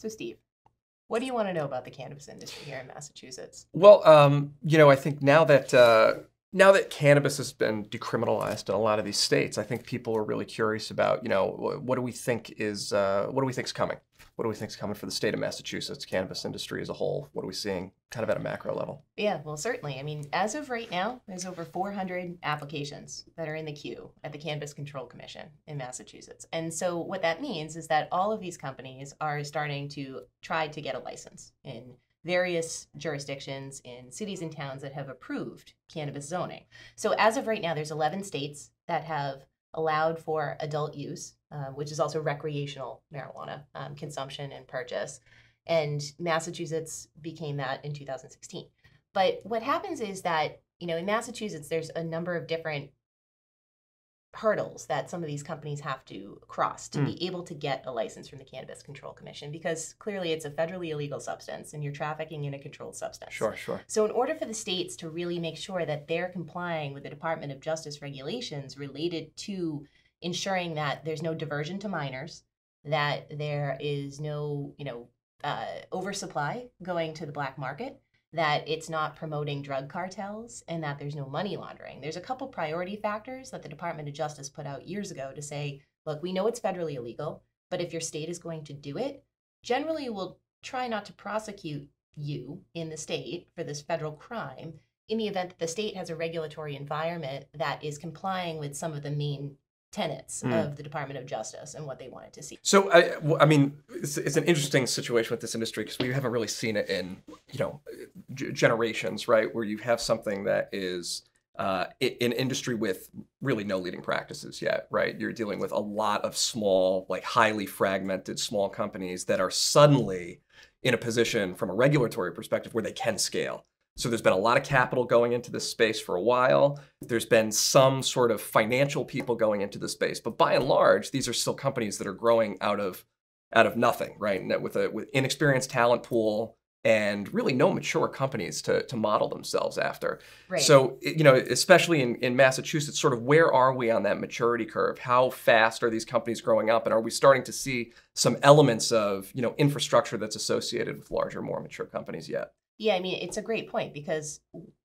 So Steve, what do you want to know about the cannabis industry here in Massachusetts? Well, I think now that cannabis has been decriminalized in a lot of these states, I think people are really curious about, what do we think is coming? What do we think is coming for the state of Massachusetts, cannabis industry as a whole? What are we seeing kind of at a macro level? Yeah, well, certainly. I mean, as of right now, there's over 400 applications that are in the queue at the Cannabis Control Commission in Massachusetts. And so what that means is that all of these companies are starting to try to get a license in various jurisdictions in cities and towns that have approved cannabis zoning. So as of right now, there's 11 states that have allowed for adult use, which is also recreational marijuana consumption and purchase. And Massachusetts became that in 2016. But what happens is that, in Massachusetts, there's a number of different hurdles that some of these companies have to cross to be able to get a license from the Cannabis Control Commission, because clearly it's a federally illegal substance and you're trafficking in a controlled substance. Sure, sure. So in order for the states to really make sure that they're complying with the Department of Justice regulations related to ensuring that there's no diversion to minors, that there is no, oversupply going to the black market, that it's not promoting drug cartels, and that there's no money laundering. There's a couple priority factors that the Department of Justice put out years ago to say, look, we know it's federally illegal, but if your state is going to do it, generally we'll try not to prosecute you in the state for this federal crime in the event that the state has a regulatory environment that is complying with some of the main tenets of the Department of Justice and what they wanted to see. So, it's an interesting situation with this industry because we haven't really seen it in, generations, right? Where you have something that is an industry with really no leading practices yet, right? You're dealing with a lot of small, like highly fragmented small companies that are suddenly in a position from a regulatory perspective where they can scale. So there's been a lot of capital going into this space for a while. There's been some sort of financial people going into the space, but by and large, these are still companies that are growing out of nothing, right? And that with inexperienced talent pool and really no mature companies to model themselves after. Right. So, especially in Massachusetts, sort of where are we on that maturity curve? How fast are these companies growing up? And are we starting to see some elements of, infrastructure that's associated with larger, more mature companies yet? Yeah, I mean, it's a great point, because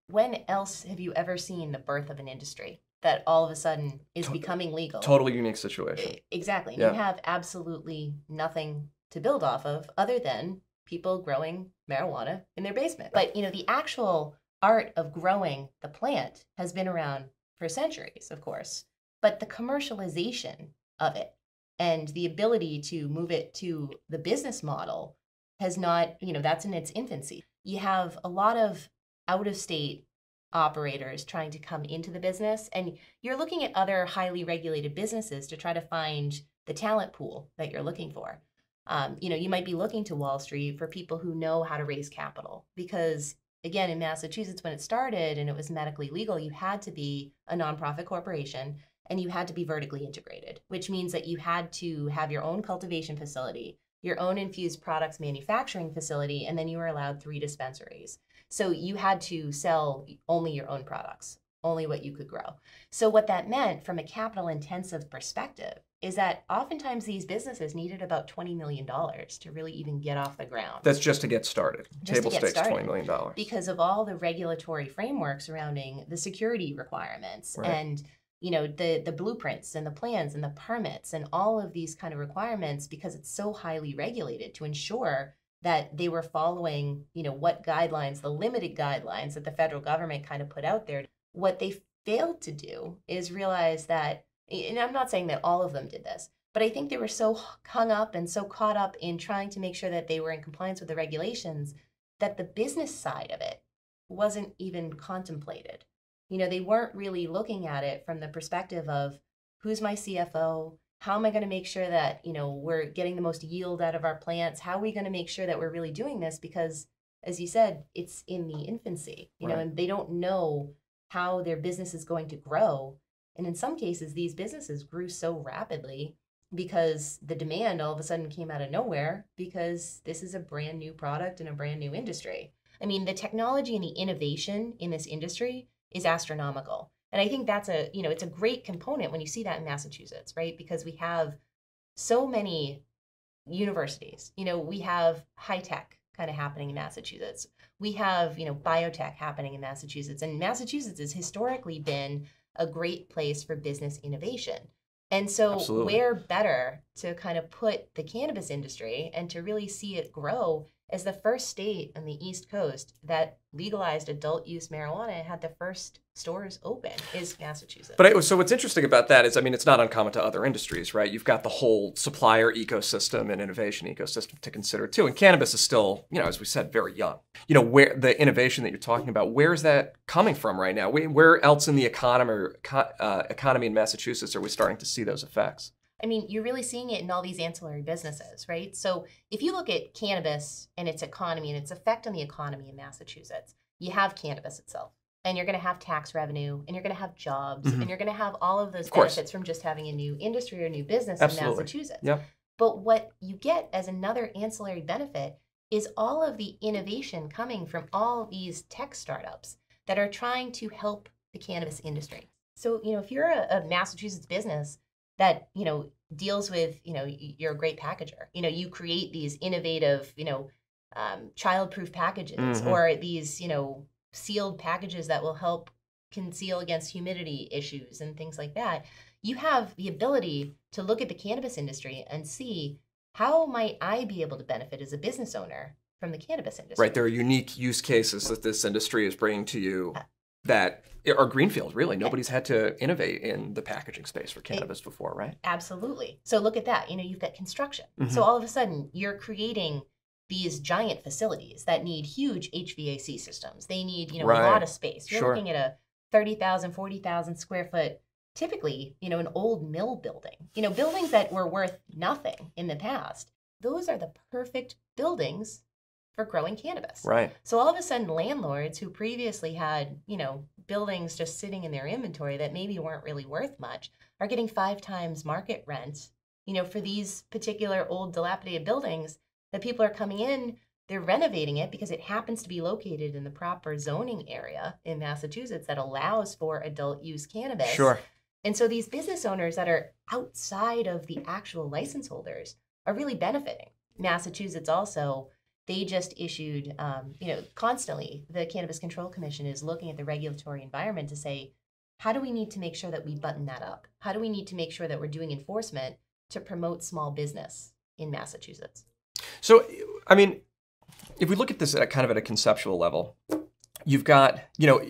when else have you ever seen the birth of an industry that all of a sudden is becoming legal? Totally unique situation. Exactly. Yeah. You have absolutely nothing to build off of other than people growing marijuana in their basement. But, the actual art of growing the plant has been around for centuries, of course. But the commercialization of it and the ability to move it to the business model has not, that's in its infancy. You have a lot of out-of-state operators trying to come into the business, and you're looking at other highly regulated businesses to try to find the talent pool that you're looking for. You might be looking to Wall Street for people who know how to raise capital, because again, in Massachusetts, when it started and it was medically legal, you had to be a nonprofit corporation and you had to be vertically integrated, which means that you had to have your own cultivation facility, your own infused products manufacturing facility, and then you were allowed 3 dispensaries. So you had to sell only your own products, only what you could grow. So what that meant from a capital intensive perspective is that oftentimes these businesses needed about $20 million to really even get off the ground. That's just to get started. Table stakes, $20 million. Because of all the regulatory framework surrounding the security requirements, right, and the blueprints and the plans and the permits and all of these kind of requirements, because it's so highly regulated, to ensure that they were following, what guidelines, the limited guidelines that the federal government kind of put out there. What they failed to do is realize that, and I'm not saying that all of them did this, but I think they were so hung up and so caught up in trying to make sure that they were in compliance with the regulations that the business side of it wasn't even contemplated. They weren't really looking at it from the perspective of, who's my CFO? How am I going to make sure that, we're getting the most yield out of our plants? How are we going to make sure that we're really doing this? Because, as you said, it's in the infancy, right, and they don't know how their business is going to grow. And in some cases, these businesses grew so rapidly because the demand all of a sudden came out of nowhere, because this is a brand new product and a brand new industry. I mean, the technology and the innovation in this industry is astronomical. And I think that's it's a great component when you see that in Massachusetts, right? Because we have so many universities. We have high tech kind of happening in Massachusetts. We have, biotech happening in Massachusetts. And Massachusetts has historically been a great place for business innovation. And so Absolutely. where better to kind of put the cannabis industry and to really see it grow as the first state on the East Coast that legalized adult use marijuana and had the first stores open is Massachusetts. So what's interesting about that is, I mean, it's not uncommon to other industries, right? You've got the whole supplier ecosystem and innovation ecosystem to consider too. And cannabis is still, as we said, very young. Where the innovation that you're talking about, where is that coming from right now? Where else in the economy in Massachusetts are we starting to see those effects? I mean, you're really seeing it in all these ancillary businesses, right? So if you look at cannabis and its economy and its effect on the economy in Massachusetts, you have cannabis itself, and you're going to have tax revenue, and you're going to have jobs, and you're going to have all of those benefits from just having a new industry or new business in Massachusetts. Yep. But what you get as another ancillary benefit is all of the innovation coming from all these tech startups that are trying to help the cannabis industry. So, if you're a Massachusetts business that, deals with, you're a great packager, you create these innovative, child-proof packages or these, sealed packages that will help conceal against humidity issues and things like that. You have the ability to look at the cannabis industry and see, how might I be able to benefit as a business owner from the cannabis industry? Right. There are unique use cases that this industry is bringing to you that are greenfield, really. Nobody's had to innovate in the packaging space for cannabis before, right? Absolutely. So look at that. You've got construction. So all of a sudden, you're creating these giant facilities that need huge HVAC systems. They need, a lot of space. You're looking at a 30,000, 40,000 square foot, typically, an old mill building. Buildings that were worth nothing in the past. Those are the perfect buildings for growing cannabis. Right. So all of a sudden, landlords who previously had, buildings just sitting in their inventory that maybe weren't really worth much are getting 5 times market rent, for these particular old dilapidated buildings that people are coming in. They're renovating it because it happens to be located in the proper zoning area in Massachusetts that allows for adult use cannabis. Sure. And so these business owners that are outside of the actual license holders are really benefiting. Massachusetts also, they just issued, constantly, the Cannabis Control Commission is looking at the regulatory environment to say, how do we need to make sure that we button that up? How do we need to make sure that we're doing enforcement to promote small business in Massachusetts? So, I mean, if we look at this at a conceptual level, you've got,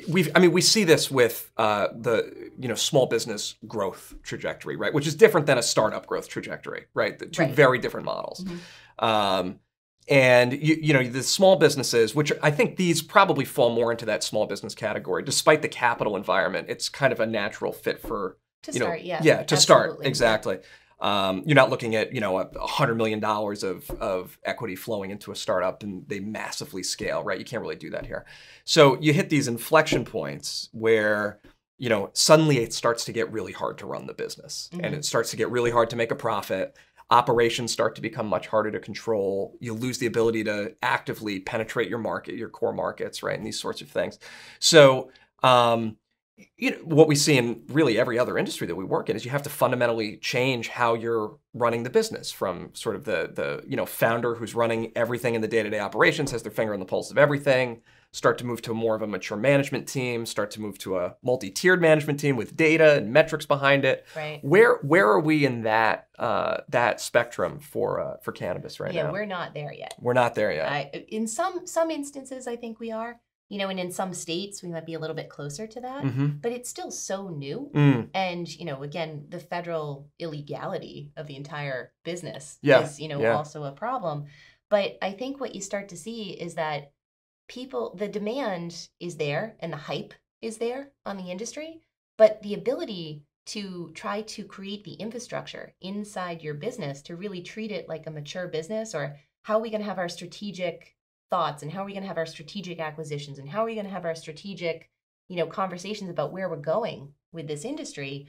we see this with the, small business growth trajectory, right? Which is different than a startup growth trajectory, right? The two very different models. And the small businesses, which I think these probably fall more into that small business category, despite the capital environment, it's kind of a natural fit for to start. Yeah, to absolutely. start, exactly. You're not looking at $100 million of equity flowing into a startup and they massively scale, right? You can't really do that here. So you hit these inflection points where suddenly it starts to get really hard to run the business, and it starts to get really hard to make a profit. Operations start to become much harder to control. You lose the ability to actively penetrate your market, your core markets, right? And these sorts of things. So, what we see in really every other industry that we work in is you have to fundamentally change how you're running the business, from sort of the founder who's running everything in the day-to-day operations, has their finger on the pulse of everything, start to move to more of a mature management team, start to move to a multi-tiered management team with data and metrics behind it. Right. Where are we in that spectrum for cannabis right now? Yeah, we're not there yet. We're not there yet. In some instances, I think we are. And in some states, we might be a little bit closer to that, but it's still so new. And, again, the federal illegality of the entire business is, also a problem. But I think what you start to see is that the demand is there and the hype is there on the industry, but the ability to try to create the infrastructure inside your business to really treat it like a mature business, or how are we going to have our strategic thoughts, and how are we going to have our strategic acquisitions, and how are we going to have our strategic, conversations about where we're going with this industry,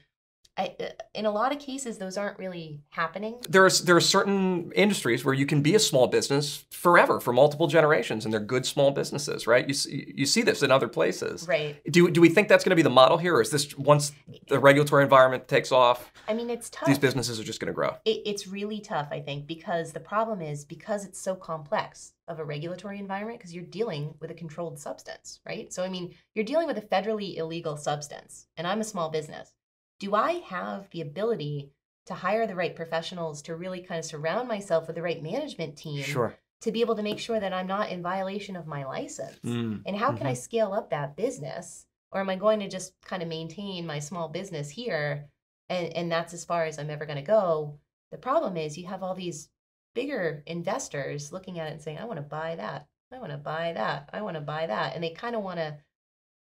In a lot of cases, those aren't really happening. There are certain industries where you can be a small business forever for multiple generations, and they're good small businesses, right? You see this in other places. Right. Do we think that's going to be the model here, or is this once the regulatory environment takes off? I mean, it's tough. These businesses are just going to grow. It's really tough, I think, because the problem is because it's so complex of a regulatory environment, because you're dealing with a controlled substance, right? So, I mean, you're dealing with a federally illegal substance, and I'm a small business. Do I have the ability to hire the right professionals, to really kind of surround myself with the right management team Sure. to be able to make sure that I'm not in violation of my license? And how can I scale up that business? Or am I going to just kind of maintain my small business here and that's as far as I'm ever going to go? The problem is you have all these bigger investors looking at it and saying, I want to buy that. I want to buy that. I want to buy that. And they kind of want to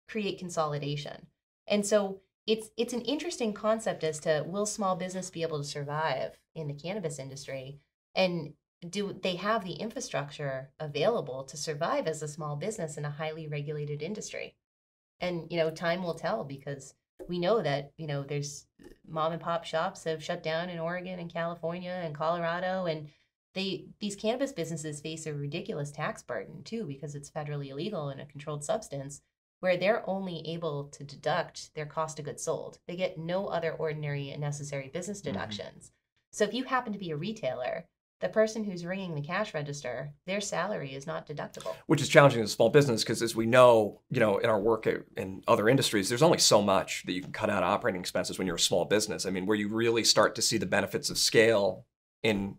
create consolidation. And so it's an interesting concept as to, will small business be able to survive in the cannabis industry? And do they have the infrastructure available to survive as a small business in a highly regulated industry? And, time will tell, because we know that, there's mom and pop shops have shut down in Oregon and California and Colorado. And these cannabis businesses face a ridiculous tax burden too, because it's federally illegal and a controlled substance, where they're only able to deduct their cost of goods sold. They get no other ordinary and necessary business deductions. So if you happen to be a retailer, the person who's ringing the cash register, their salary is not deductible. Which is challenging as a small business, because as we know, in our work in other industries, there's only so much that you can cut out of operating expenses when you're a small business. I mean, where you really start to see the benefits of scale in,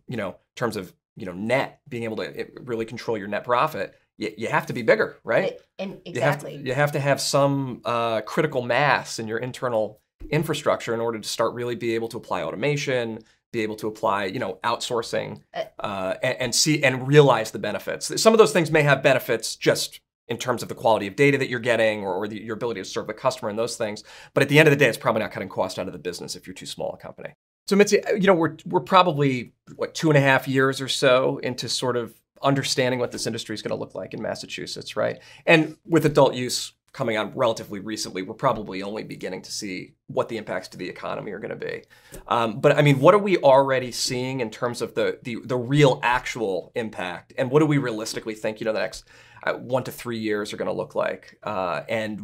terms of, net, being able to really control your net profit, you have to be bigger, right? And exactly. You have to have some critical mass in your internal infrastructure in order to start really be able to apply automation, be able to apply, outsourcing, and see and realize the benefits. Some of those things may have benefits just in terms of the quality of data that you're getting, or your ability to serve the customer and those things. But at the end of the day, it's probably not cutting cost out of the business if you're too small a company. So Mitzi, we're probably 2.5 years or so into sort of understanding what this industry is going to look like in Massachusetts, right? And with adult use coming on relatively recently, we're probably only beginning to see what the impacts to the economy are going to be. But I mean, what are we already seeing in terms of the real actual impact? And what do we realistically think, the next 1 to 3 years are going to look like? And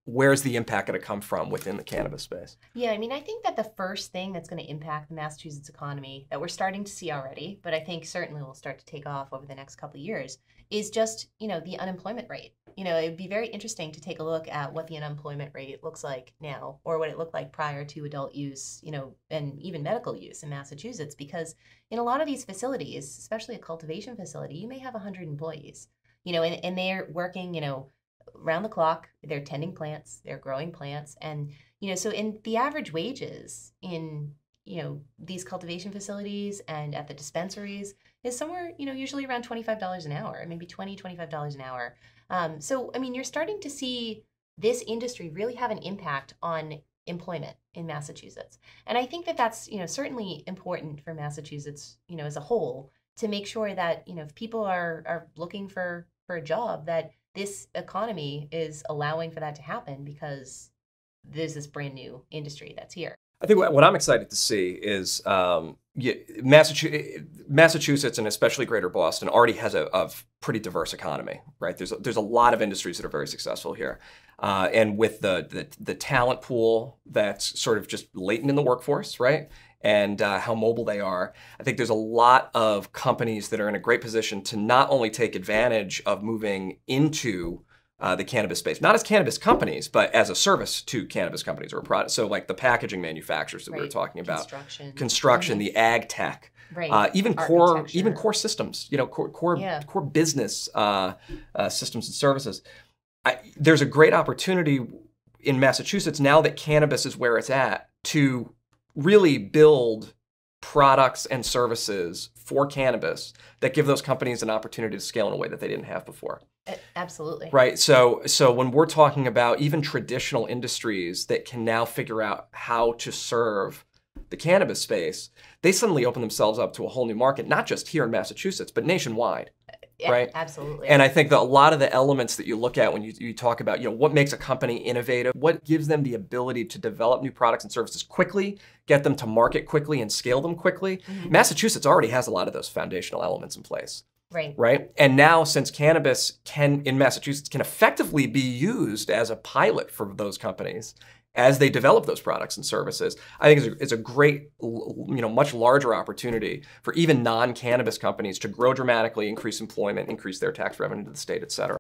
where's the impact going to come from within the cannabis space? Yeah, I mean, I think that the first thing that's going to impact the Massachusetts economy that we're starting to see already, but I think certainly will start to take off over the next couple of years, is just, the unemployment rate. It'd be very interesting to take a look at what the unemployment rate looks like now, or what it looked like prior to adult use, and even medical use in Massachusetts, because in a lot of these facilities, especially a cultivation facility, you may have 100 employees, and they're working, around the clock. They're tending plants, they're growing plants. And, so in the average wages in, these cultivation facilities and at the dispensaries is somewhere, usually around $25 an hour, maybe $25 an hour. So, I mean, you're starting to see this industry really have an impact on employment in Massachusetts. And I think that that's, certainly important for Massachusetts, as a whole, to make sure that, if people are looking for a job, that this economy is allowing for that to happen, because there's this brand new industry that's here. I think what I'm excited to see is Massachusetts, and especially Greater Boston, already has a pretty diverse economy, right? There's a lot of industries that are very successful here, and with the talent pool that's sort of just latent in the workforce, right? And how mobile they are, I think there's a lot of companies that are in a great position to not only take advantage of moving into the cannabis space, not as cannabis companies, but as a service to cannabis companies or a product. So like the packaging manufacturers that we were talking about, construction, the ag tech, even core systems, core business systems and services. There's a great opportunity in Massachusetts now that cannabis is where it's at to really build products and services for cannabis that give those companies an opportunity to scale in a way that they didn't have before. Absolutely. Right. So when we're talking about even traditional industries that can now figure out how to serve the cannabis space, they suddenly open themselves up to a whole new market, not just here in Massachusetts, but nationwide. Yeah, right? absolutely. And I think that a lot of the elements that you look at when you talk about, what makes a company innovative, what gives them the ability to develop new products and services quickly, get them to market quickly and scale them quickly. Massachusetts already has a lot of those foundational elements in place. Right. And now, since cannabis in Massachusetts can effectively be used as a pilot for those companies as they develop those products and services, I think it's a great, much larger opportunity for even non-cannabis companies to grow dramatically, increase employment, increase their tax revenue to the state, et cetera.